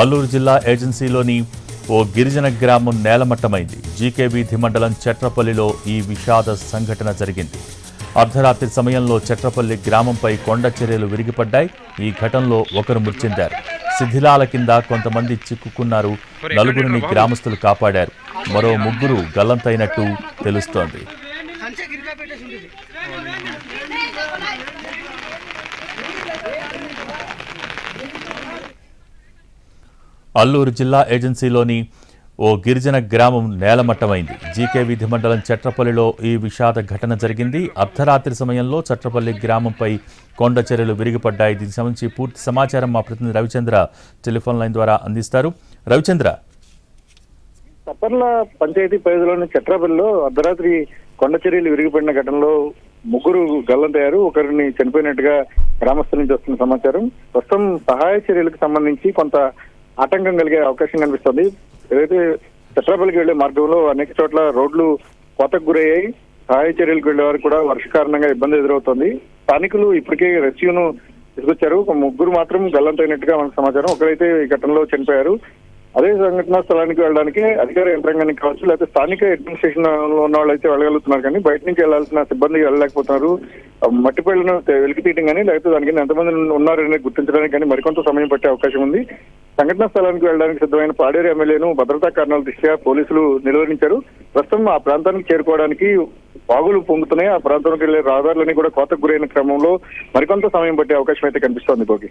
అల్లూరు జిల్లా ఏజెన్సీలోని ఓ గిరిజన గ్రామం నేలమట్టమైంది. జీకే వీధి మండలం చట్రపల్లిలో ఈ విషాద సంఘటన జరిగింది. అర్ధరాత్రి సమయంలో చట్రపల్లి గ్రామంపై కొండ చర్యలు విరిగిపడ్డాయి. ఈ ఘటనలో ఒకరు మృతి చెందారు. శిథిలాల కింద కొంతమంది చిక్కుకున్నారు. నలుగురిని గ్రామస్తులు కాపాడారు. మరో ముగ్గురు గల్లంతైనట్టు తెలుస్తోంది. అల్లూరు జిల్లా ఏజెన్సీలోని ఓ గిరిజన గ్రామం నేలమట్టమైంది. జీకే వీధి మండలం చట్రపల్లిలో ఈ విషాద ఘటన జరిగింది. అర్ధరాత్రి సమయంలో చట్రపల్లి గ్రామంపై కొండ చర్యలు విరిగిపడ్డాయి. దీనికి సంబంధించి పూర్తి సమాచారం మా ప్రతినిధి రవిచంద్ర టెలిఫోన్ లైన్ ద్వారా అందిస్తారు. రవిచంద్ర, సప్పర్ల పంచాయతీ పరిధిలోని చట్రపల్లిలో అర్ధరాత్రి కొండ చర్యలు విరిగిపడిన ఘటనలో ముగ్గురు గల్లంతయ్యారు. ఒకరిని చనిపోయినట్టుగా గ్రామస్తుల నుంచి వస్తున్న సమాచారం. ప్రస్తుతం సహాయ చర్యలకు సంబంధించి కొంత ఆటంకం కలిగే అవకాశం కనిపిస్తుంది. ఏదైతే చట్రపల్లికి వెళ్లే మార్గంలో అనేక చోట్ల రోడ్లు కోతకు గురయ్యాయి. సహాయ చర్యలకు వెళ్లే వారికి కూడా వర్ష కారణంగా ఇబ్బంది ఎదురవుతోంది. స్థానికులు ఇప్పటికే రెస్క్యూను తీసుకొచ్చారు. ఒక ముగ్గురు మాత్రం గల్లంతైనట్టుగా మనకు సమాచారం. ఒకరైతే ఈ ఘటనలో చనిపోయారు. అదే సంఘటన స్థలానికి వెళ్ళడానికి అధికార యంత్రాంగానికి కావచ్చు, లేకపోతే స్థానిక అడ్మినిస్ట్రేషన్ లో ఉన్న వాళ్ళు అయితే వెళ్ళగలుగుతున్నారు, కానీ బయట నుంచి వెళ్లాల్సిన సిబ్బంది వెళ్ళలేకపోతున్నారు. మట్టి పళ్ళను వెలికి తీయడం కానీ లేకపోతే దానికి ఎంతమంది ఉన్నారని గుర్తించడానికి కానీ మరికొంత సమయం పట్టే అవకాశం ఉంది. సంఘటనా స్థలానికి వెళ్ళడానికి సిద్ధమైన పాడేరు ఎమ్మెల్యేను భద్రతా కారణాల దృష్ట్యా పోలీసులు నిలువరించారు. ప్రస్తుతం ఆ ప్రాంతానికి చేరుకోవడానికి వాగులు పొంగుతున్నాయి. ఆ ప్రాంతానికి వెళ్లే రహదారులన్నీ కూడా కోతకు గురైన క్రమంలో మరికొంత సమయం పట్టే అవకాశం అయితే కనిపిస్తోంది. భోగి.